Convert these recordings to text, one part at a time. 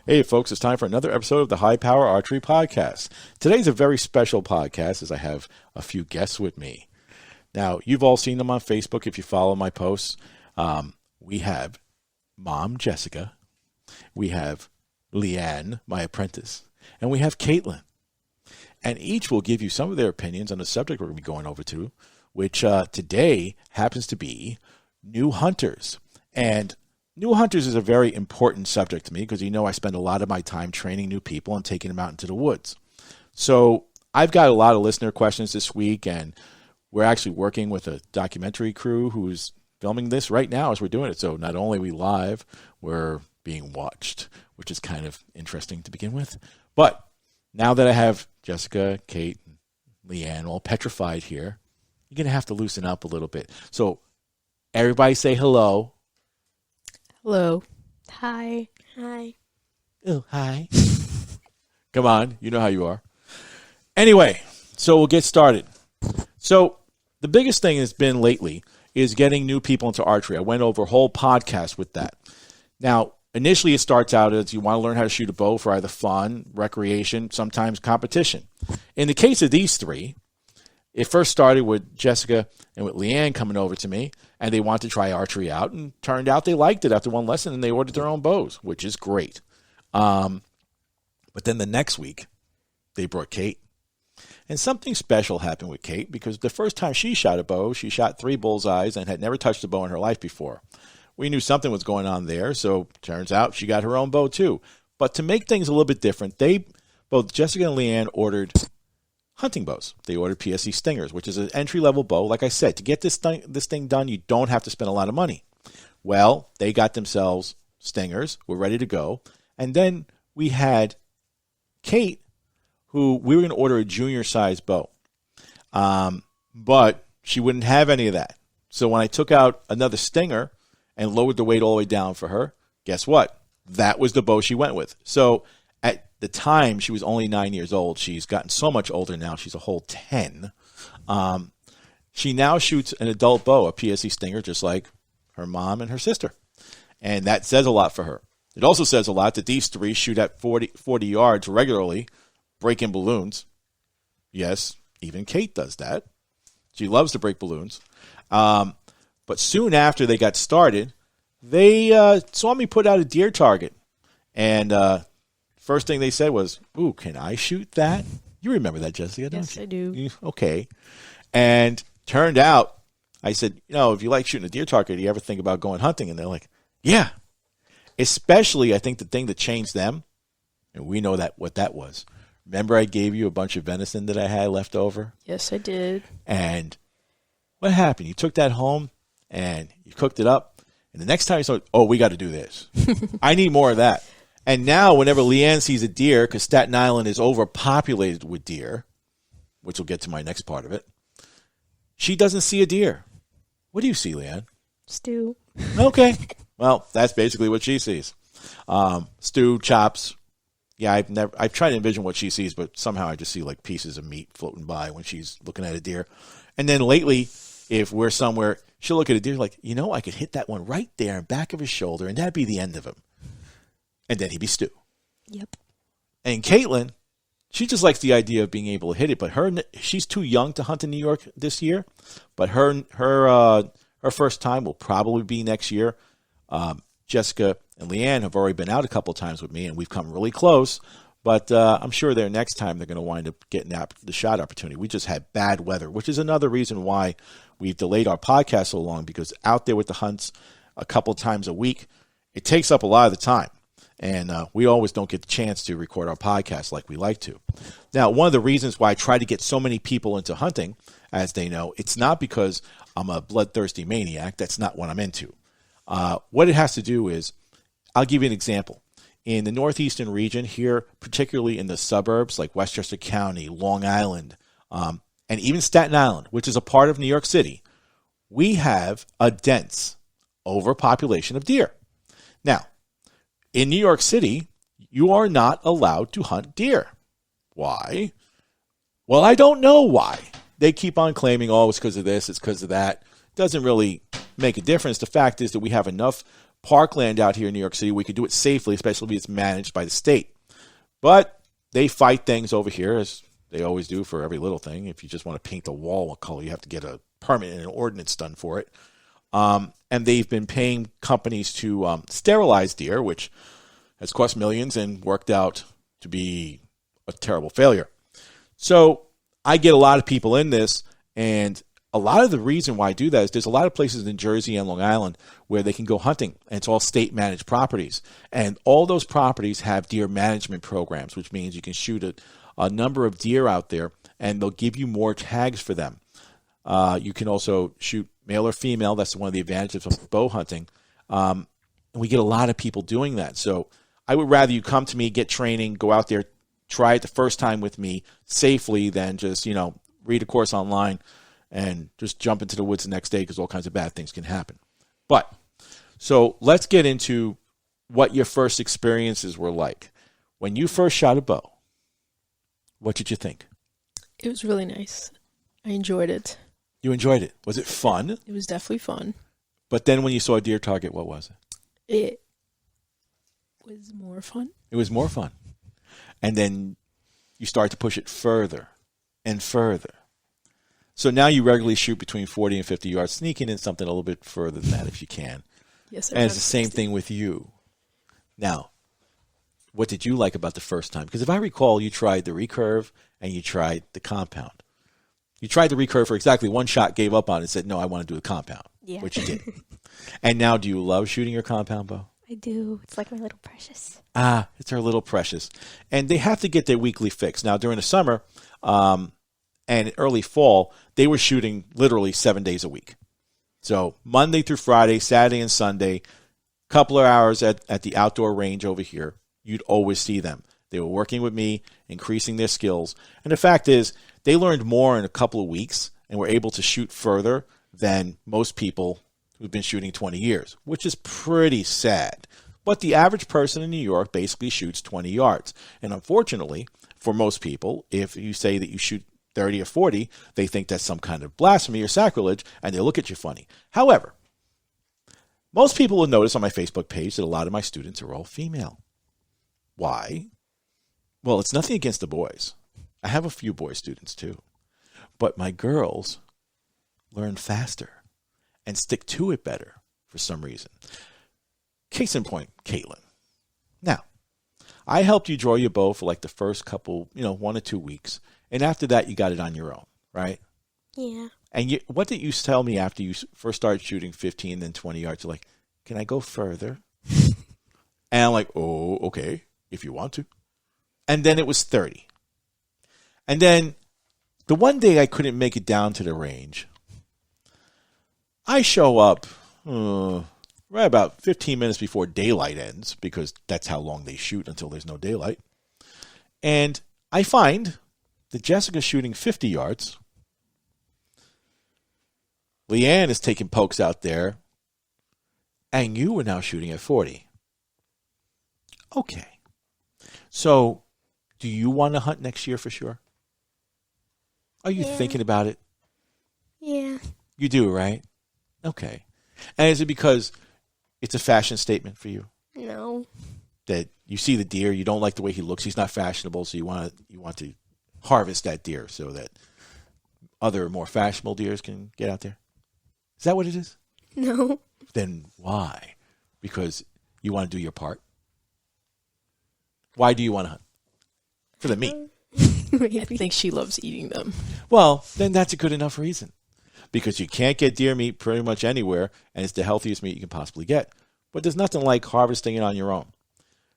Hey folks, it's time for another episode of the High Power Archery Podcast. Today's a very special podcast as I have a few guests with me. Now, you've all seen them on Facebook if you follow my posts. We have Mom Jessica, we have Leanne, my apprentice, and we have Caitlin. And each will give you some of their opinions on the subject we're going to be going over to, which today happens to be new hunters. And new hunters is a very important subject to me because you know I spend a lot of my time training new people and taking them out into the woods. So I've got a lot of listener questions this week, and we're actually working with a documentary crew who's filming this right now as we're doing it. So not only are we live, we're being watched, which is kind of interesting to begin with. But now that I have Jessica, Kate, and Leanne all petrified here, you're going to have to loosen up a little bit. So everybody say hello. Hello. Hi. Hi. Oh, hi. Come on, you know how you are. Anyway, so we'll get started. So the biggest thing has been lately is getting new people into archery. I went over a whole podcast with that. Now, initially it starts out as you want to learn how to shoot a bow for either fun, recreation, sometimes competition. In the case of these three, it first started with Jessica and with Leanne coming over to me, and they wanted to try archery out, and turned out they liked it after one lesson, and they ordered their own bows, which is great. But then the next week, they brought Kate. And something special happened with Kate, because the first time she shot a bow, she shot 3 bullseyes and had never touched a bow in her life before. We knew something was going on there, so turns out she got her own bow too. But to make things a little bit different, both Jessica and Leanne ordered hunting bows. They ordered PSC Stingers, which is an entry-level bow. Like I said, to get this thing done, you don't have to spend a lot of money. Well, they got themselves Stingers. We're ready to go. And then we had Kate, who we were going to order a junior-sized bow. But she wouldn't have any of that. So when I took out another Stinger and lowered the weight all the way down for her, guess what? That was the bow she went with. So at the time, she was only 9 years old. She's gotten so much older now. She's a whole 10. She now shoots an adult bow, a PSC Stinger, just like her mom and her sister. And that says a lot for her. It also says a lot that these three shoot at 40 yards regularly, breaking balloons. Yes, even Kate does that. She loves to break balloons. But soon after they got started, they saw me put out a deer target. And first thing they said was, "Ooh, can I shoot that?" You remember that, Jessica, don't you? Yes, I do. Okay. And turned out, I said, if you like shooting a deer target, do you ever think about going hunting? And they're like, yeah. Especially, I think the thing that changed them, and we know what that was. Remember I gave you a bunch of venison that I had left over? Yes, I did. And what happened? You took that home and you cooked it up. And the next time you said, "Oh, we got to do this. I need more of that." And now whenever Leanne sees a deer, because Staten Island is overpopulated with deer, which will get to my next part of it, she doesn't see a deer. What do you see, Leanne? Stew. Okay. Well, that's basically what she sees. Stew, chops. Yeah, I've tried to envision what she sees, but somehow I just see like pieces of meat floating by when she's looking at a deer. And then lately, if we're somewhere, she'll look at a deer like, I could hit that one right there in back of his shoulder, and that'd be the end of him. And then he'd be Stu. Yep. And Caitlin, she just likes the idea of being able to hit it, but she's too young to hunt in New York this year. But her first time will probably be next year. Jessica and Leanne have already been out a couple times with me, and we've come really close. But I'm sure their next time they're going to wind up getting the shot opportunity. We just had bad weather, which is another reason why we've delayed our podcast so long, because out there with the hunts a couple times a week, it takes up a lot of the time. And we always don't get the chance to record our podcast like we like to. Now, one of the reasons why I try to get so many people into hunting, as they know, it's not because I'm a bloodthirsty maniac. That's not what I'm into. What it has to do is, I'll give you an example. In the northeastern region here, particularly in the suburbs like Westchester County, Long Island, and even Staten Island, which is a part of New York City, we have a dense overpopulation of deer. Now, in New York City, you are not allowed to hunt deer. Why? Well, I don't know why. They keep on claiming, it's because of this, it's because of that. Doesn't really make a difference. The fact is that we have enough parkland out here in New York City. We could do it safely, especially if it's managed by the state. But they fight things over here, as they always do for every little thing. If you just want to paint the wall a color, you have to get a permit and an ordinance done for it. And they've been paying companies to sterilize deer, which has cost millions and worked out to be a terrible failure. So I get a lot of people in this, and a lot of the reason why I do that is there's a lot of places in Jersey and Long Island where they can go hunting, and it's all state-managed properties. And all those properties have deer management programs, which means you can shoot a number of deer out there, and they'll give you more tags for them. You can also shoot male or female. That's one of the advantages of bow hunting. And we get a lot of people doing that. So I would rather you come to me, get training, go out there, try it the first time with me safely than just, read a course online and just jump into the woods the next day, because all kinds of bad things can happen. But so let's get into what your first experiences were like. When you first shot a bow, what did you think? It was really nice. I enjoyed it. You enjoyed it. Was it fun? It was definitely fun. But then when you saw a deer target, what was it? It was more fun. It was more fun. And then you start to push it further and further. So now you regularly shoot between 40 and 50 yards, sneaking in something a little bit further than that if you can. Yes, and it's the same thing with you. Now, what did you like about the first time? Because if I recall, you tried the recurve and you tried the compound. You tried the recurve for exactly one shot, gave up on it, and said, no, I want to do the compound, which you did. And now do you love shooting your compound bow? I do. It's like my little precious. It's our little precious. And they have to get their weekly fix. Now, during the summer and early fall, they were shooting literally 7 days a week. So Monday through Friday, Saturday and Sunday, couple of hours at the outdoor range over here, you'd always see them. They were working with me, increasing their skills. And the fact is, they learned more in a couple of weeks and were able to shoot further than most people who've been shooting 20 years, which is pretty sad. But the average person in New York basically shoots 20 yards. And unfortunately, for most people, if you say that you shoot 30 or 40, they think that's some kind of blasphemy or sacrilege, and they look at you funny. However, most people will notice on my Facebook page that a lot of my students are all female. Why? Well, it's nothing against the boys. I have a few boy students too. But my girls learn faster and stick to it better for some reason. Case in point, Caitlin. Now, I helped you draw your bow for like the first couple, 1 or 2 weeks. And after that, you got it on your own, right? Yeah. And what did you tell me after you first started shooting 15, then 20 yards? You're like, can I go further? And I'm like, oh, okay, if you want to. And then it was 30. And then the one day I couldn't make it down to the range, I show up right about 15 minutes before daylight ends, because that's how long they shoot until there's no daylight. And I find that Jessica's shooting 50 yards. Leanne is taking pokes out there. And you were now shooting at 40. Okay. So, do you want to hunt next year for sure? Are you thinking about it? Yeah. You do, right? Okay. And is it because it's a fashion statement for you? No. That you see the deer, you don't like the way he looks, he's not fashionable, so you want to harvest that deer so that other more fashionable deers can get out there? Is that what it is? No. Then why? Because you want to do your part? Why do you want to hunt? For the meat. I think she loves eating them. Well, then that's a good enough reason. Because you can't get deer meat pretty much anywhere, and it's the healthiest meat you can possibly get. But there's nothing like harvesting it on your own.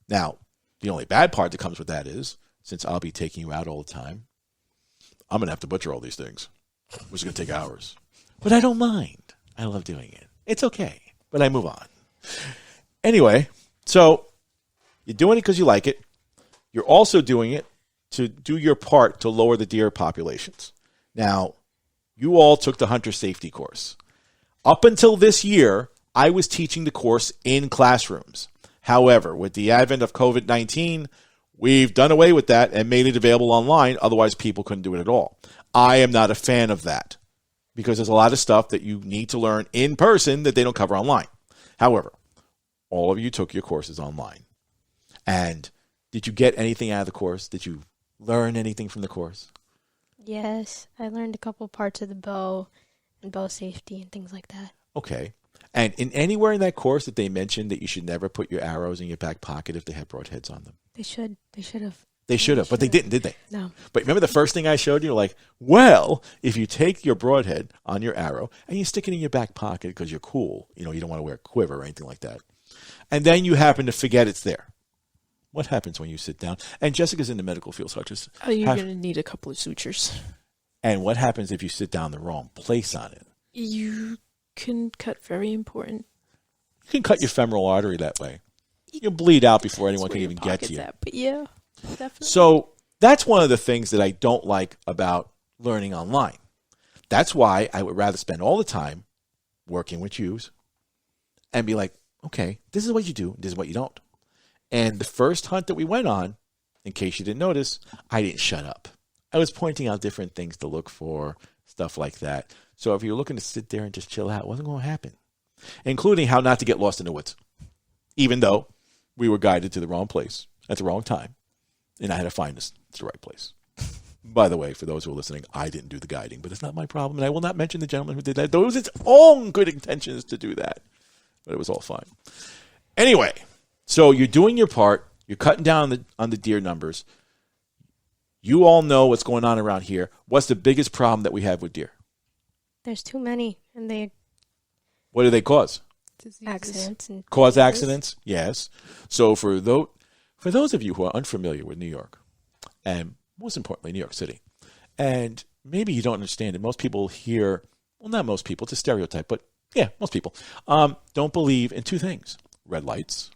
Now, the only bad part that comes with that is, since I'll be taking you out all the time, I'm going to have to butcher all these things, which is going to take hours. But I don't mind. I love doing it. It's okay. But I move on. Anyway, so you're doing it because you like it. You're also doing it to do your part to lower the deer populations. Now, you all took the hunter safety course. Up until this year, I was teaching the course in classrooms. However, with the advent of COVID-19, we've done away with that and made it available online. Otherwise, people couldn't do it at all. I am not a fan of that because there's a lot of stuff that you need to learn in person that they don't cover online. However, all of you took your courses online. And did you get anything out of the course? Did you learn anything from the course? Yes, I learned a couple parts of the bow and bow safety and things like that. Okay. And in anywhere in that course that they mentioned that you should never put your arrows in your back pocket if they have broadheads on them? They should have. They should have, but they didn't, did they? No. But remember the first thing I showed you? Like, well, if you take your broadhead on your arrow and you stick it in your back pocket because you're cool, you don't want to wear a quiver or anything like that, and then you happen to forget it's there. What happens when you sit down? And Jessica's in the medical field, so I just... Oh, you're going to need a couple of sutures. And what happens if you sit down the wrong place on it? You can cut very important. You can cut your femoral artery that way. You'll bleed out before anyone That's can where even your get to pocket's you. at, but yeah, definitely. So that's one of the things that I don't like about learning online. That's why I would rather spend all the time working with yous and be like, okay, this is what you do, this is what you don't. And the first hunt that we went on, in case you didn't notice, I didn't shut up. I was pointing out different things to look for, stuff like that. So if you're looking to sit there and just chill out, it wasn't going to happen. Including how not to get lost in the woods. Even though we were guided to the wrong place at the wrong time. And I had to find us to the right place. By the way, for those who are listening, I didn't do the guiding, but it's not my problem. And I will not mention the gentleman who did that. Those its own good intentions to do that. But it was all fine. Anyway, so you're doing your part. You're cutting down on the deer numbers. You all know what's going on around here. What's the biggest problem that we have with deer? There's too many, and they What do they cause? Diseases. accidents and Cause diseases. accidents? Yes. So for those of you who are unfamiliar with New York, and most importantly, New York City, and maybe you don't understand it, most people here, well, not most people, it's a stereotype, but yeah, most people, don't believe in two things, red lights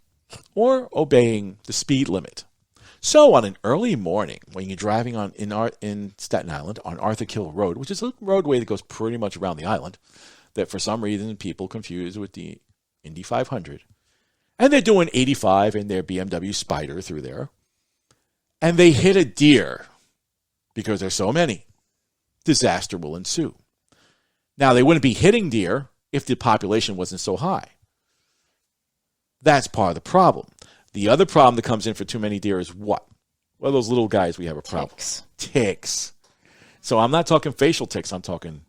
or obeying the speed limit. So on an early morning, when you're driving in Staten Island on Arthur Kill Road, which is a roadway that goes pretty much around the island, that for some reason people confuse with the Indy 500, and they're doing 85 in their BMW Spider through there, and they hit a deer because there's so many, disaster will ensue. Now, they wouldn't be hitting deer if the population wasn't so high. That's part of the problem. The other problem that comes in for too many deer is what? Well, those little guys, we have a problem. Ticks. So I'm not talking facial ticks. I'm talking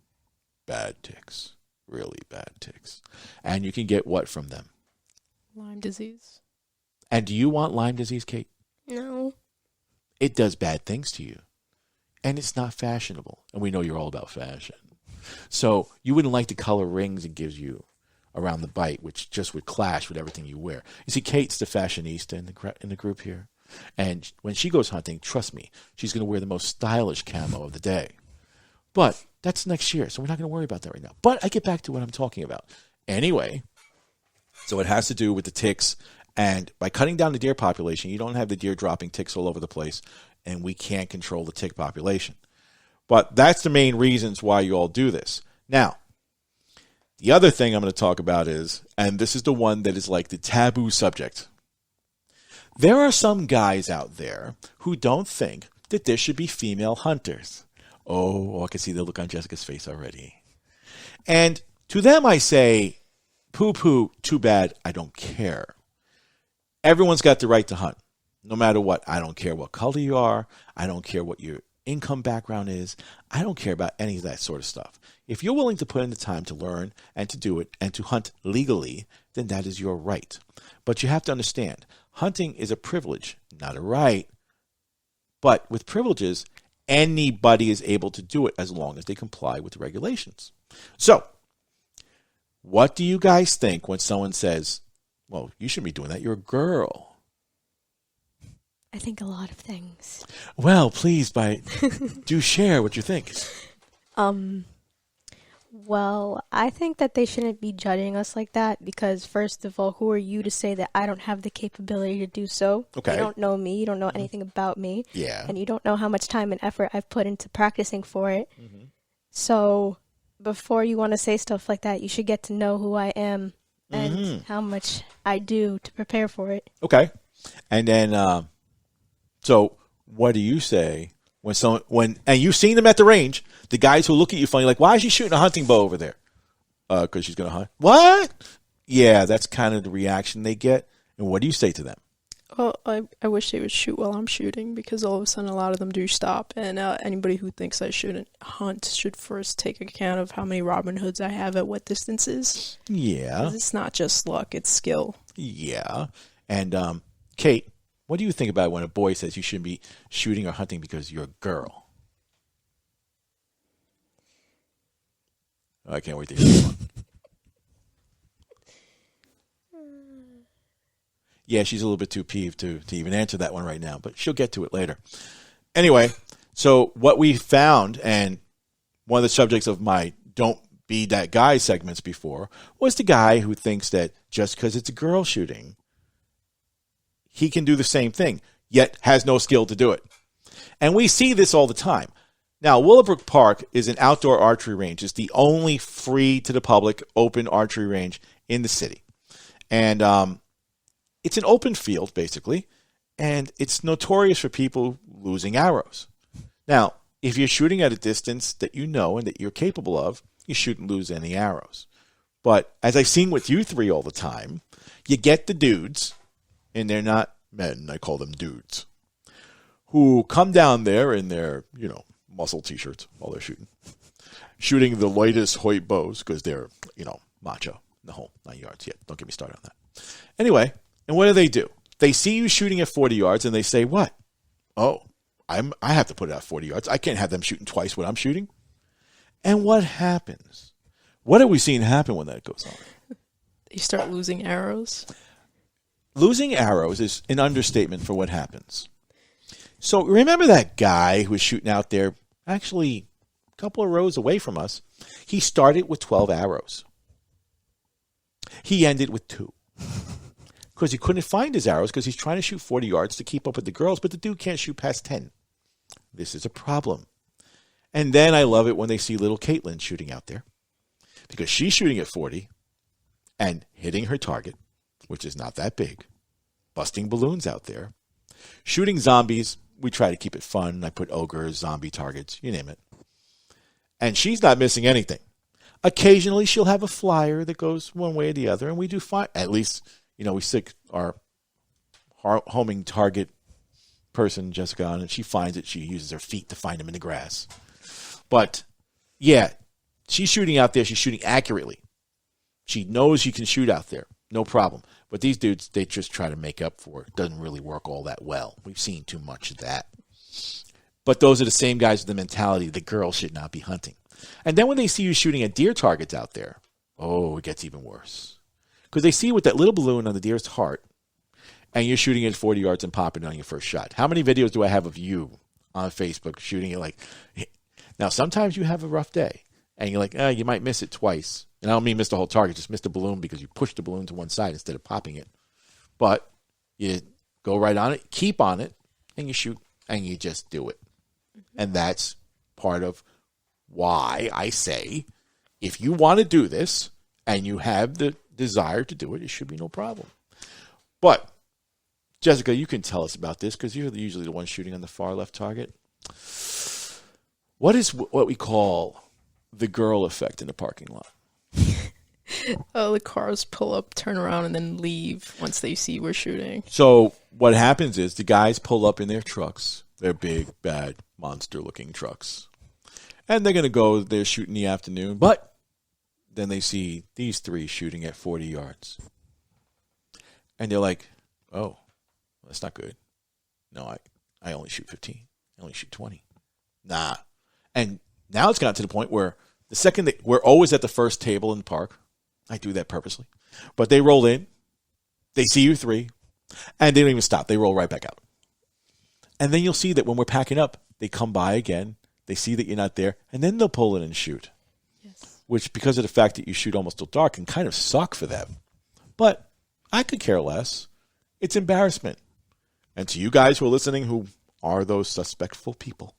bad ticks. Really bad ticks. And you can get what from them? Lyme disease. And do you want Lyme disease, Kate? No. It does bad things to you. And it's not fashionable. And we know you're all about fashion. So you wouldn't like the color rings it gives you around the bite, which just would clash with everything you wear. You see, Kate's the fashionista in the group here. And when she goes hunting, trust me, she's going to wear the most stylish camo of the day. But that's next year, so we're not going to worry about that right now. But I get back to what I'm talking about. Anyway, so it has to do with the ticks. And by cutting down the deer population, you don't have the deer dropping ticks all over the place, and we can't control the tick population. But that's the main reasons why you all do this. Now, the other thing I'm going to talk about is, and this is the one that is like the taboo subject. There are some guys out there who don't think that there should be female hunters. Oh, I can see the look on Jessica's face already. And to them I say, poo-poo, too bad, I don't care. Everyone's got the right to hunt, no matter what. I don't care what color you are. I don't care what your income background is. I don't care about any of that sort of stuff. If you're willing to put in the time to learn and to do it and to hunt legally, then that is your right. But you have to understand, hunting is a privilege, not a right. But with privileges, anybody is able to do it as long as they comply with the regulations. So, what do you guys think when someone says, well, you shouldn't be doing that, you're a girl? I think a lot of things. Well, please, do share what you think. Well, I think that they shouldn't be judging us like that because, first of all, who are you to say that I don't have the capability to do so? Okay. You don't know me. You don't know anything about me. Yeah. And you don't know how much time and effort I've put into practicing for it. Mm-hmm. So before you want to say stuff like that, you should get to know who I am and Mm-hmm. how much I do to prepare for it. Okay. And then, so what do you say and you've seen them at the range, the guys who look at you funny, like, why is she shooting a hunting bow over there? Because she's going to hunt. What? Yeah, that's kind of the reaction they get. And what do you say to them? Well, I wish they would shoot while I'm shooting because all of a sudden a lot of them do stop. And anybody who thinks I shouldn't hunt should first take account of how many Robin Hoods I have at what distances. Yeah. 'Cause it's not just luck, it's skill. Yeah. And Kate, what do you think about when a boy says you shouldn't be shooting or hunting because you're a girl? I can't wait to hear this one. Yeah, she's a little bit too peeved to even answer that one right now, but she'll get to it later. Anyway, so what we found, and one of the subjects of my Don't Be That Guy segments before, was the guy who thinks that just because it's a girl shooting, he can do the same thing, yet has no skill to do it. And we see this all the time. Now, Willowbrook Park is an outdoor archery range. It's the only free to the public open archery range in the city. And it's an open field, basically, and it's notorious for people losing arrows. Now, if you're shooting at a distance that you know and that you're capable of, you shouldn't lose any arrows. But as I've seen with you three all the time, you get the dudes, and they're not men, I call them dudes, who come down there in their, muscle t-shirts while they're shooting the lightest Hoyt bows because they're, macho, the whole 9 yards. Yeah, don't get me started on that. Anyway, and what do? They see you shooting at 40 yards and they say, what? Oh, I have to put it at 40 yards. I can't have them shooting twice what I'm shooting. And what happens? What have we seen happen when that goes on? They start losing arrows. Losing arrows is an understatement for what happens. So remember that guy who was shooting out there, actually a couple of rows away from us? He started with 12 arrows. He ended with 2. Because he couldn't find his arrows because he's trying to shoot 40 yards to keep up with the girls, but the dude can't shoot past 10. This is a problem. And then I love it when they see little Caitlin shooting out there because she's shooting at 40 and hitting her target, which is not that big, busting balloons out there, shooting zombies. We try to keep it fun. I put ogres, zombie targets, you name it. And she's not missing anything. Occasionally she'll have a flyer that goes one way or the other, and we do fine. At least, we stick our homing target person, Jessica, on, and she finds it. She uses her feet to find them in the grass. But, yeah, she's shooting out there. She's shooting accurately. She knows she can shoot out there. No problem. But these dudes, they just try to make up for it. Doesn't really work all that well. We've seen too much of that. But those are the same guys with the mentality the girls should not be hunting. And then when they see you shooting at deer targets out there, it gets even worse. Because they see with that little balloon on the deer's heart, and you're shooting it at 40 yards and popping it on your first shot. How many videos do I have of you on Facebook shooting it like... Now, sometimes you have a rough day, and you're like, you might miss it twice. And I don't mean miss the whole target, just miss the balloon because you pushed the balloon to one side instead of popping it. But you go right on it, keep on it, and you shoot, and you just do it. And that's part of why I say, if you want to do this, and you have the desire to do it, it should be no problem. But, Jessica, you can tell us about this because you're usually the one shooting on the far left target. What is what we call the girl effect in the parking lot? The cars pull up, turn around, and then leave once they see we're shooting. So what happens is the guys pull up in their trucks, their big, bad, monster-looking trucks. And they're going to go there shoot in the afternoon. But then they see these three shooting at 40 yards. And they're like, oh, that's not good. No, I only shoot 15. I only shoot 20. Nah. And now it's gotten to the point where the second we're always at the first table in the park. I do that purposely. But they roll in. They see you three. And they don't even stop. They roll right back out. And then you'll see that when we're packing up, they come by again. They see that you're not there. And then they'll pull in and shoot. Yes. Which, because of the fact that you shoot almost till dark, can kind of suck for them. But I could care less. It's embarrassment. And to you guys who are listening who are those suspectful people,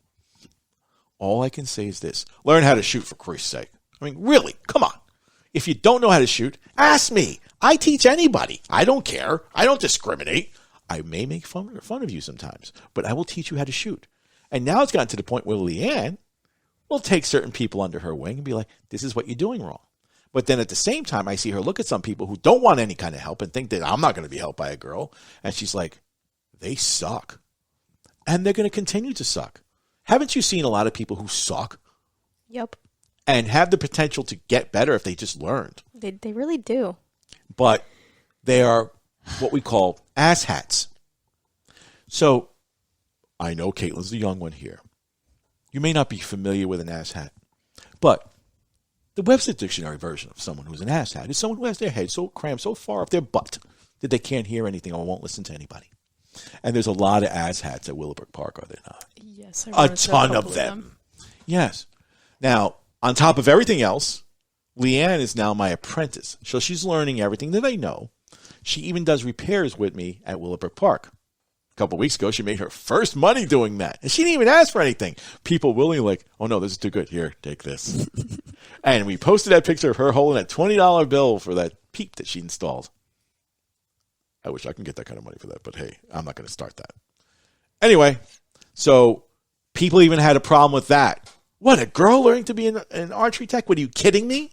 all I can say is this. Learn how to shoot, for Christ's sake. I mean, really, come on. If you don't know how to shoot, ask me. I teach anybody. I don't care. I don't discriminate. I may make fun of you sometimes, but I will teach you how to shoot. And now it's gotten to the point where Leanne will take certain people under her wing and be like, this is what you're doing wrong. But then at the same time, I see her look at some people who don't want any kind of help and think that I'm not going to be helped by a girl. And she's like, they suck. And they're going to continue to suck. Haven't you seen a lot of people who suck? Yep. And have the potential to get better if they just learned. They really do. But they are what we call asshats. So I know Caitlin's the young one here. You may not be familiar with an asshat, but the Webster Dictionary version of someone who's an asshat is someone who has their head so crammed so far up their butt that they can't hear anything or won't listen to anybody. And there's a lot of asshats at Willowbrook Park, are there not? Yes, a ton of them. Yes. Now, on top of everything else, Leanne is now my apprentice. So she's learning everything that I know. She even does repairs with me at Willowbrook Park. A couple of weeks ago, she made her first money doing that. And she didn't even ask for anything. People willingly like, oh no, this is too good. Here, take this. And we posted that picture of her holding a $20 bill for that peep that she installed. I wish I could get that kind of money for that, but hey, I'm not going to start that. Anyway, so people even had a problem with that. What, a girl learning to be an archery tech? What, are you kidding me?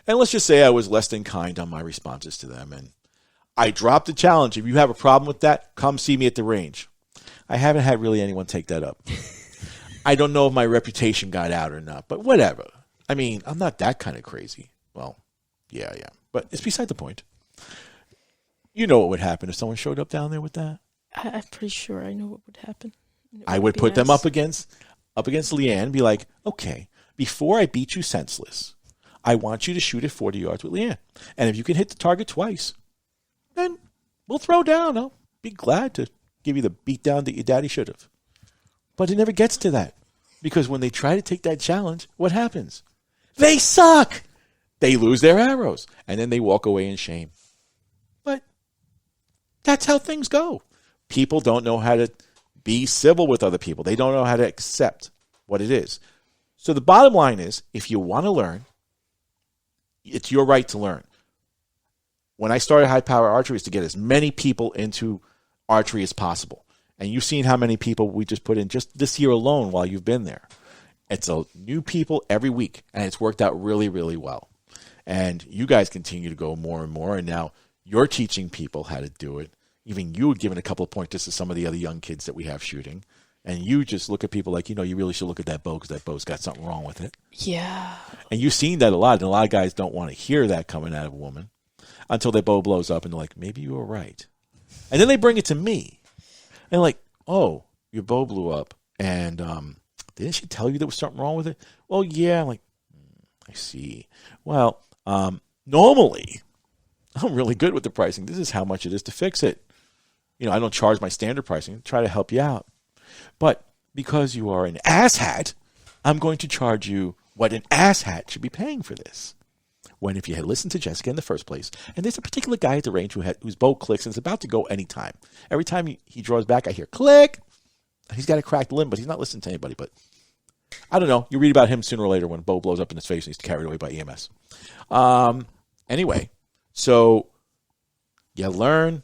And let's just say I was less than kind on my responses to them. And I dropped the challenge. If you have a problem with that, come see me at the range. I haven't had really anyone take that up. I don't know if my reputation got out or not, but whatever. I mean, I'm not that kind of crazy. Well, yeah. But it's beside the point. You know what would happen if someone showed up down there with that? I'm pretty sure I know what would happen. I would put them up against Leanne and be like, okay, before I beat you senseless, I want you to shoot at 40 yards with Leanne. And if you can hit the target twice, then we'll throw down. I'll be glad to give you the beat down that your daddy should have. But it never gets to that. Because when they try to take that challenge, what happens? They suck. They lose their arrows. And then they walk away in shame. But that's how things go. People don't know how to be civil with other people. They don't know how to accept what it is. So the bottom line is, if you want to learn, it's your right to learn. When I started High Power Archery, is to get as many people into archery as possible. And you've seen how many people we just put in just this year alone while you've been there. It's a new people every week, and it's worked out really, really well. And you guys continue to go more and more, and now you're teaching people how to do it. Even you had given a couple of pointers to some of the other young kids that we have shooting. And you just look at people like, you really should look at that bow because that bow's got something wrong with it. Yeah. And you've seen that a lot. And a lot of guys don't want to hear that coming out of a woman until their bow blows up and they're like, maybe you were right. And then they bring it to me. And like, oh, your bow blew up. And didn't she tell you there was something wrong with it? Well, yeah. I'm like, I see. Well, normally, I'm really good with the pricing. This is how much it is to fix it. I don't charge my standard pricing. I try to help you out. But because you are an asshat, I'm going to charge you what an asshat should be paying for this. When if you had listened to Jessica in the first place, and there's a particular guy at the range whose bow clicks and is about to go anytime. Every time he draws back, I hear click. He's got a cracked limb, but he's not listening to anybody. But I don't know. You read about him sooner or later when a bow blows up in his face and he's carried away by EMS. Anyway, so you learn,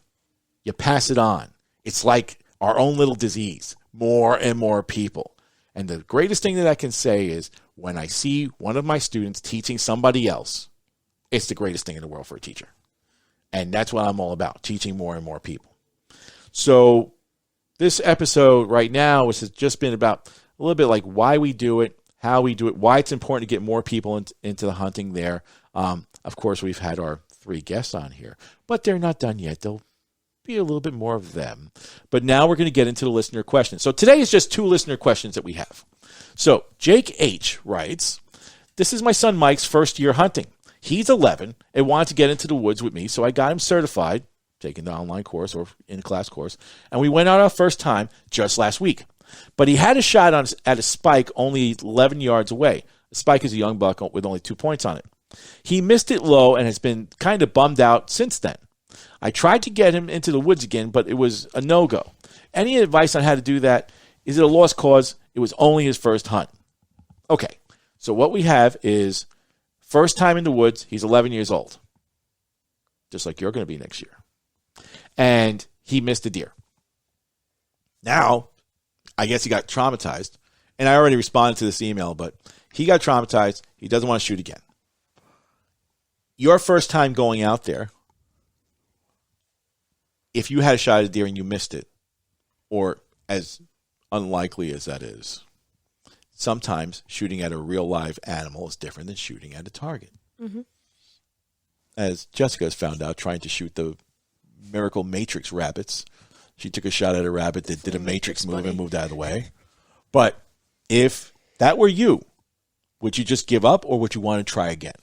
you pass it on. It's like our own little disease. More and more people. And the greatest thing that I can say is when I see one of my students teaching somebody else, it's the greatest thing in the world for a teacher. And that's what I'm all about, teaching more and more people. So this episode right now has just been about a little bit like why we do it, how we do it, why it's important to get more people into the hunting there. Of course, we've had our 3 guests on here, but they're not done yet. They'll be a little bit more of them. But now we're going to get into the listener questions. So today is just 2 listener questions that we have. So Jake H. writes, this is my son Mike's first year hunting. He's 11 and wanted to get into the woods with me, so I got him certified, taking the online course or in-class course, and we went out our first time just last week. But he had a shot at a spike only 11 yards away. A spike is a young buck with only 2 points on it. He missed it low and has been kind of bummed out since then. I tried to get him into the woods again, but it was a no-go. Any advice on how to do that? Is it a lost cause? It was only his first hunt. Okay, so what we have is first time in the woods, he's 11 years old, just like you're going to be next year. And he missed a deer. Now, I guess he got traumatized, and I already responded to this email, but he got traumatized. He doesn't want to shoot again. your first time going out there, if you had a shot at a deer and you missed it, or as unlikely as that is, sometimes shooting at a real live animal is different than shooting at a target. Mm-hmm. As Jessica has found out, trying to shoot the Miracle Matrix rabbits, she took a shot at a rabbit that did a Matrix move and moved out of the way. But if that were you, would you just give up or would you want to try again?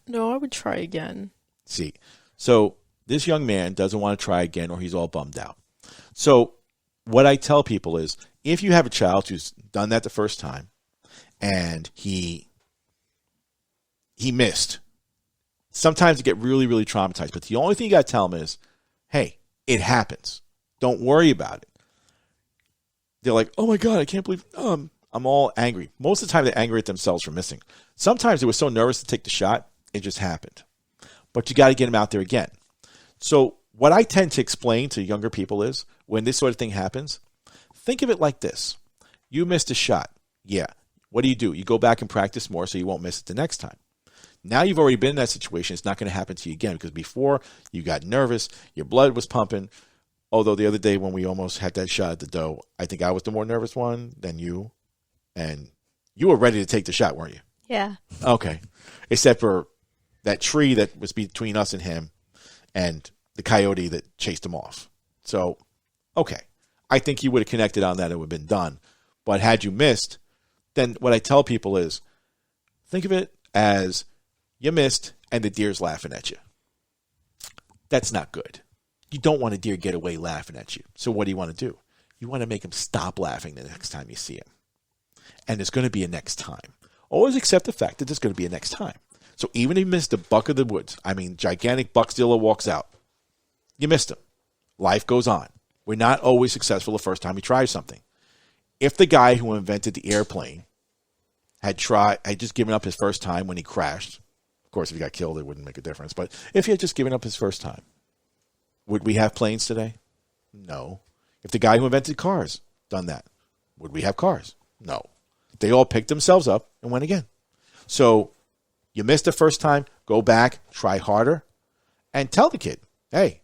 No, I would try again. See, so this young man doesn't want to try again or he's all bummed out. So what I tell people is, if you have a child who's done that the first time and he missed, sometimes you get really, really traumatized. But the only thing you got to tell them is, hey, it happens. Don't worry about it. They're like, oh my God, I can't believe I'm all angry. Most of the time they're angry at themselves for missing. Sometimes they were so nervous to take the shot, it just happened. But you got to get them out there again. So what I tend to explain to younger people is, when this sort of thing happens, think of it like this. You missed a shot. Yeah. What do? You go back and practice more so you won't miss it the next time. Now you've already been in that situation. It's not going to happen to you again, because before you got nervous, your blood was pumping. Although the other day when we almost had that shot at the doe, I think I was the more nervous one than you. And you were ready to take the shot, weren't you? Yeah. Okay. Except for that tree that was between us and him and the coyote that chased him off. So, okay. I think you would have connected on that. It would have been done. But had you missed, then what I tell people is, think of it as you missed and the deer's laughing at you. That's not good. You don't want a deer get away laughing at you. So what do you want to do? You want to make him stop laughing the next time you see him. And there's going to be a next time. Always accept the fact that there's going to be a next time. So even if you missed a buck of the woods, gigantic buckzilla walks out, you missed him. Life goes on. We're not always successful the first time we try something. If the guy who invented the airplane had just given up his first time when he crashed, of course, if he got killed, it wouldn't make a difference. But if he had just given up his first time, would we have planes today? No. If the guy who invented cars done that, would we have cars? No. They all picked themselves up and went again. So you missed the first time, go back, try harder, and tell the kid, hey,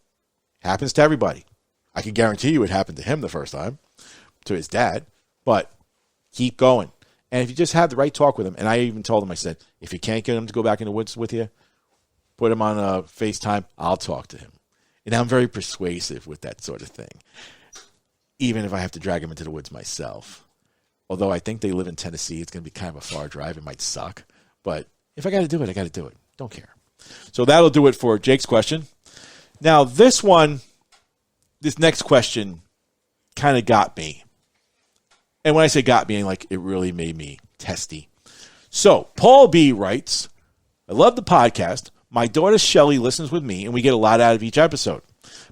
happens to everybody. I can guarantee you it happened to him the first time, to his dad, but keep going. And if you just have the right talk with him, and I even told him, I said, if you can't get him to go back in the woods with you, put him on a FaceTime, I'll talk to him. And I'm very persuasive with that sort of thing, even if I have to drag him into the woods myself. Although I think they live in Tennessee, it's going to be kind of a far drive. It might suck. But if I got to do it, I got to do it. Don't care. So that'll do it for Jake's question. Now, this next question kind of got me. And when I say got me, like, it really made me testy. So Paul B. writes, I love the podcast. My daughter Shelly listens with me, and we get a lot out of each episode.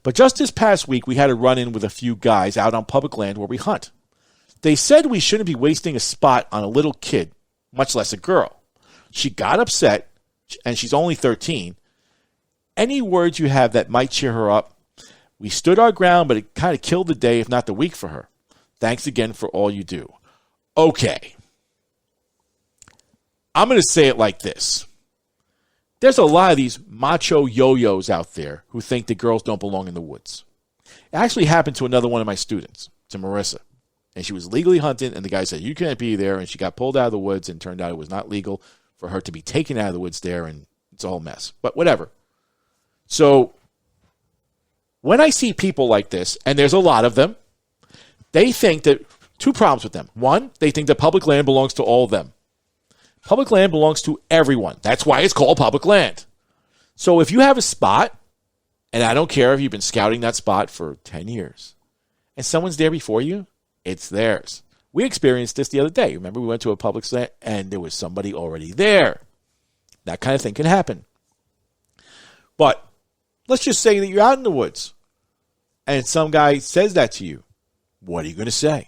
But just this past week, we had a run-in with a few guys out on public land where we hunt. They said we shouldn't be wasting a spot on a little kid, much less a girl. She got upset, and she's only 13. Any words you have that might cheer her up? We stood our ground, but it kind of killed the day, if not the week, for her. Thanks again for all you do. Okay. I'm going to say it like this. There's a lot of these macho yo-yos out there who think that girls don't belong in the woods. It actually happened to another one of my students, to Marissa. And she was legally hunting, and the guy said, you can't be there. And she got pulled out of the woods, and turned out it was not legal for her to be taken out of the woods there, and it's a whole mess. But whatever. So when I see people like this, and there's a lot of them, they think that two problems with them. One, they think that public land belongs to all of them. Public land belongs to everyone. That's why it's called public land. So if you have a spot, and I don't care if you've been scouting that spot for 10 years, and someone's there before you, it's theirs. We experienced this the other day. Remember, we went to a public land, and there was somebody already there. That kind of thing can happen. But let's just say that you're out in the woods, and some guy says that to you. What are you going to say?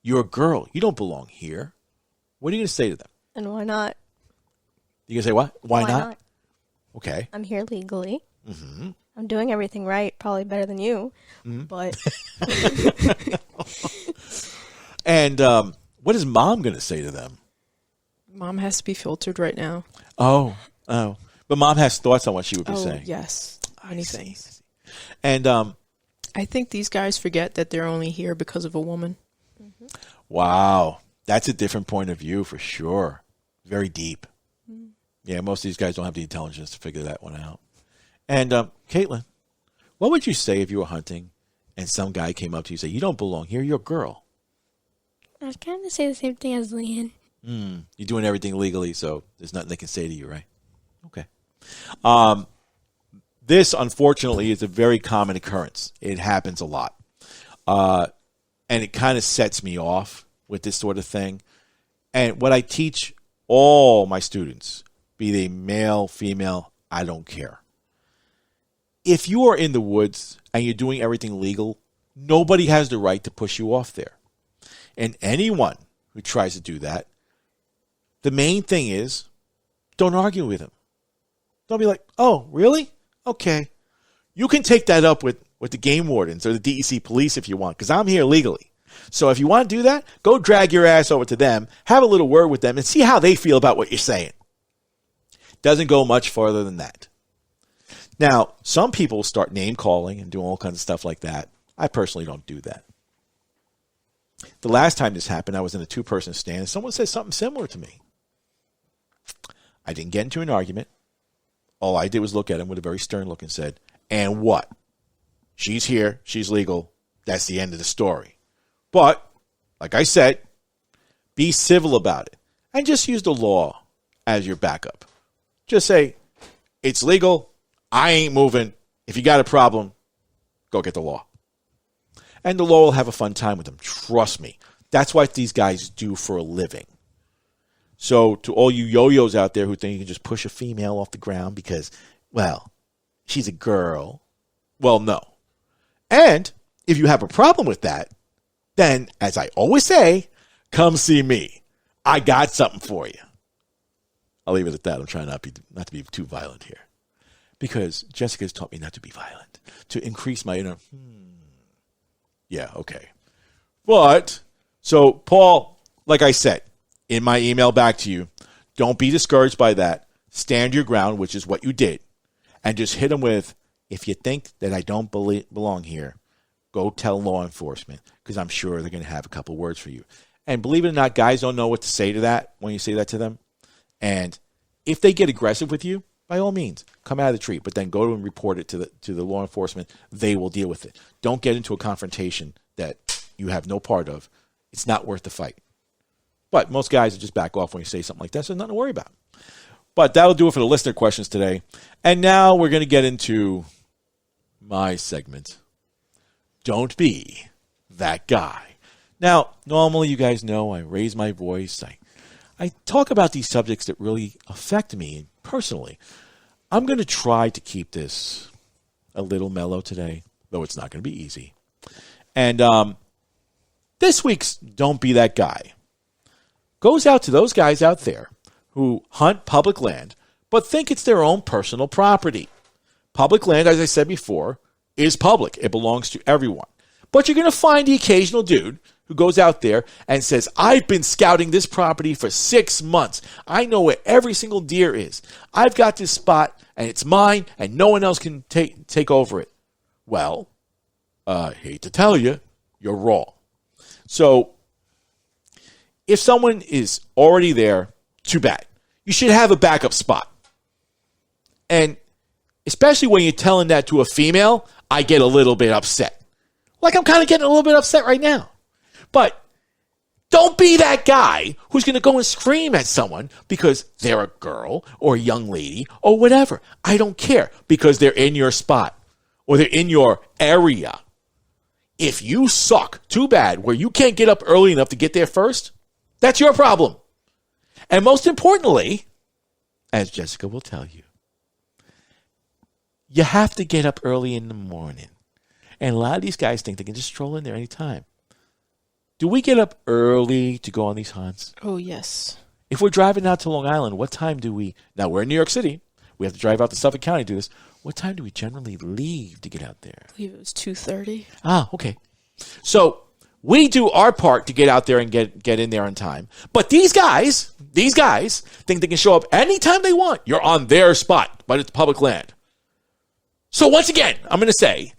You're a girl. You don't belong here. What are you going to say to them? And why not? You going to say what? Why not? Okay. I'm here legally. Mm-hmm. I'm doing everything right, probably better than you. Mm-hmm. But And what is mom going to say to them? Mom has to be filtered right now. Oh. But Mom has thoughts on what she would be saying. Yes. Many things. And I think these guys forget that they're only here because of a woman. wow, that's a different point of view for sure. Very deep. Yeah, most of these guys don't have the intelligence to figure that one out. And Caitlin, what would you say if you were hunting and some guy came up to you and said, "You don't belong here, you're a girl"? I was kind of say the same thing as Leanne. You're doing everything legally, so there's nothing they can say to you, right? Okay. This, unfortunately, is a very common occurrence. It happens a lot. And it kind of sets me off with this sort of thing. And what I teach all my students, be they male, female, I don't care. If you are in the woods and you're doing everything legal, nobody has the right to push you off there. And anyone who tries to do that, the main thing is don't argue with him. Don't be like, "Oh, really? Okay." You can take that up with the game wardens or the DEC police if you want, because I'm here legally. So if you want to do that, go drag your ass over to them, have a little word with them, and see how they feel about what you're saying. Doesn't go much farther than that. Now, some people start name calling and doing all kinds of stuff like that. I personally don't do that. The last time this happened, I was in a two-person stand, and someone said something similar to me. I didn't get into an argument. All I did was look at him with a very stern look and said, "And what? She's here. She's legal. That's the end of the story. But, like I said, be civil about it. And just use the law as your backup. Just say, it's legal. I ain't moving. If you got a problem, go get the law." And the law will have a fun time with them. Trust me. That's what these guys do for a living. So to all you yo-yos out there who think you can just push a female off the ground because, well, she's a girl. Well, no. And if you have a problem with that, then, as I always say, come see me. I got something for you. I'll leave it at that. I'm trying not to be too violent here. Because Jessica's taught me not to be violent. To increase my inner, yeah, okay. But, so, Paul, like I said, in my email back to you, don't be discouraged by that. Stand your ground, which is what you did. And just hit them with, "If you think that I don't belong here, go tell law enforcement," because I'm sure they're going to have a couple words for you. And believe it or not, guys don't know what to say to that when you say that to them. And if they get aggressive with you, by all means, come out of the tree, but then go and report it to the law enforcement. They will deal with it. Don't get into a confrontation that you have no part of. It's not worth the fight. But most guys will just back off when you say something like that, so nothing to worry about. But that'll do it for the listener questions today. And now we're going to get into my segment. Don't be that guy. Now, normally you guys know I raise my voice. I talk about these subjects that really affect me personally. I'm going to try to keep this a little mellow today, though it's not going to be easy. And this week's Don't Be That Guy goes out to those guys out there who hunt public land but think it's their own personal property. Public land, as I said before, is public. It belongs to everyone. But you're going to find the occasional dude who goes out there and says, "I've been scouting this property for 6 months. I know where every single deer is. I've got this spot, and it's mine, and no one else can take over it." Well, I hate to tell you, you're wrong. So, if someone is already there, too bad. You should have a backup spot. And especially when you're telling that to a female, I get a little bit upset. Like I'm kind of getting a little bit upset right now. But don't be that guy who's going to go and scream at someone because they're a girl or a young lady or whatever. I don't care, because they're in your spot or they're in your area. If you suck too bad where you can't get up early enough to get there first, that's your problem. And most importantly, as Jessica will tell you, you have to get up early in the morning. And a lot of these guys think they can just stroll in there anytime. Do we get up early to go on these hunts? Oh, yes. If we're driving out to Long Island, what time do we... Now, we're in New York City. We have to drive out to Suffolk County to do this. What time do we generally leave to get out there? I believe it was 2:30. Ah, okay. So we do our part to get out there and get in there on time. But these guys think they can show up anytime they want. You're on their spot. but it's public land. So once again, I'm going to say,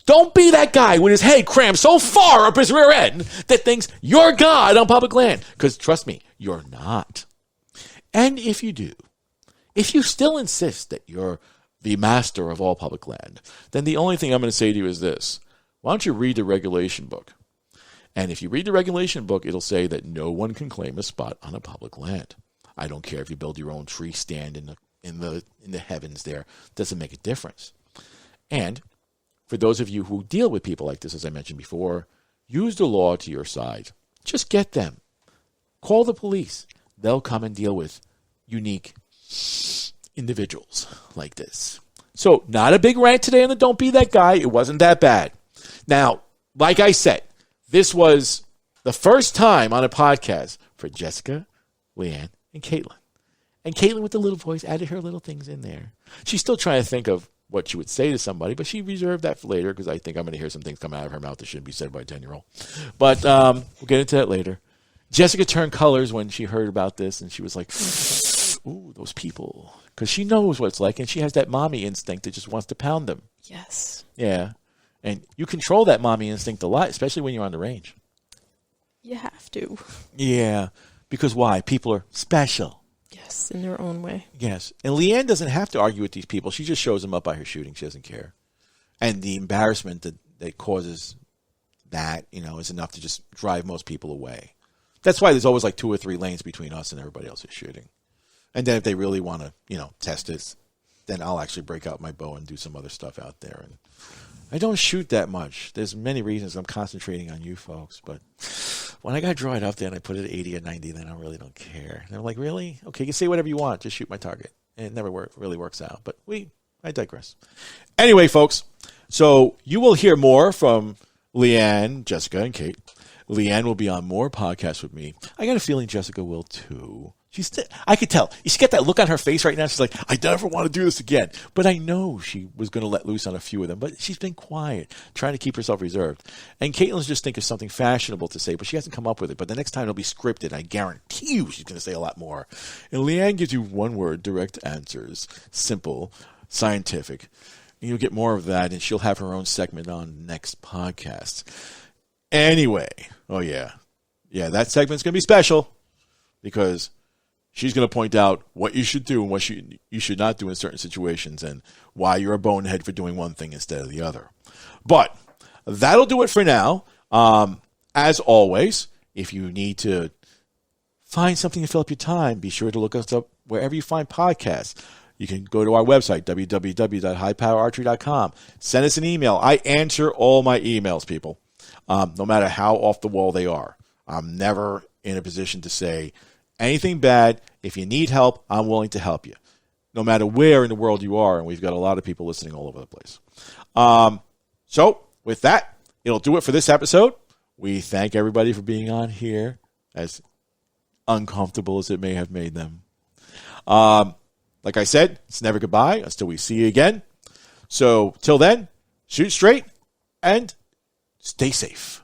don't be that guy with his head crammed so far up his rear end that thinks you're God on public land. Because trust me, you're not. And if you do, if you still insist that you're the master of all public land, then the only thing I'm going to say to you is this. Why don't you read the regulation book? And if you read the regulation book, it'll say that no one can claim a spot on a public land. I don't care if you build your own tree stand in the heavens there. It doesn't make a difference. And for those of you who deal with people like this, as I mentioned before, use the law to your side. Just get them. Call the police. They'll come and deal with unique individuals like this. So, not a big rant today on the Don't Be That Guy. It wasn't that bad. Now, like I said, this was the first time on a podcast for Jessica, Leanne, and Caitlin. And Caitlin, with the little voice, added her little things in there. She's still trying to think of what she would say to somebody, but she reserved that for later because I think I'm going to hear some things come out of her mouth that shouldn't be said by a 10-year-old. But we'll get into that later. Jessica turned colors when she heard about this, and she was like, ooh, those people. Because she knows what it's like, and she has that mommy instinct that just wants to pound them. Yes. Yeah. And you control that mommy instinct a lot, especially when you're on the range. You have to. Yeah. Because why? People are special. Yes, in their own way. Yes. And Leanne doesn't have to argue with these people. She just shows them up by her shooting. She doesn't care. And the embarrassment that causes that, is enough to just drive most people away. That's why there's always like 2 or 3 lanes between us and everybody else who's shooting. And then if they really want to, test it, then I'll actually break out my bow and do some other stuff out there. And I don't shoot that much. There's many reasons I'm concentrating on you folks. But when I got to draw it up there and I put it at 80 or 90, then I really don't care. And they're like, really? Okay, you can say whatever you want. Just shoot my target. And it never really works out. But I digress. Anyway, folks, so you will hear more from Leanne, Jessica, and Kate. Leanne will be on more podcasts with me. I got a feeling Jessica will too. I could tell. She got that look on her face right now. She's like, I never want to do this again. But I know she was going to let loose on a few of them. But she's been quiet, trying to keep herself reserved. And Caitlin's just think of something fashionable to say, but she hasn't come up with it. But the next time it'll be scripted. I guarantee you she's going to say a lot more. And Leanne gives you one word, direct answers. Simple, scientific. And you'll get more of that, and she'll have her own segment on next podcast. Anyway, oh yeah. Yeah, that segment's going to be special because she's going to point out what you should do and what you should not do in certain situations and why you're a bonehead for doing one thing instead of the other. But that'll do it for now. As always, if you need to find something to fill up your time, be sure to look us up wherever you find podcasts. You can go to our website, www.highpowerarchery.com. Send us an email. I answer all my emails, people, no matter how off the wall they are. I'm never in a position to say anything bad. If you need help, I'm willing to help you, no matter where in the world you are. And we've got a lot of people listening all over the place. So with that, it'll do it for this episode. We thank everybody for being on here, as uncomfortable as it may have made them. Like I said, it's never goodbye until we see you again. So till then, shoot straight and stay safe.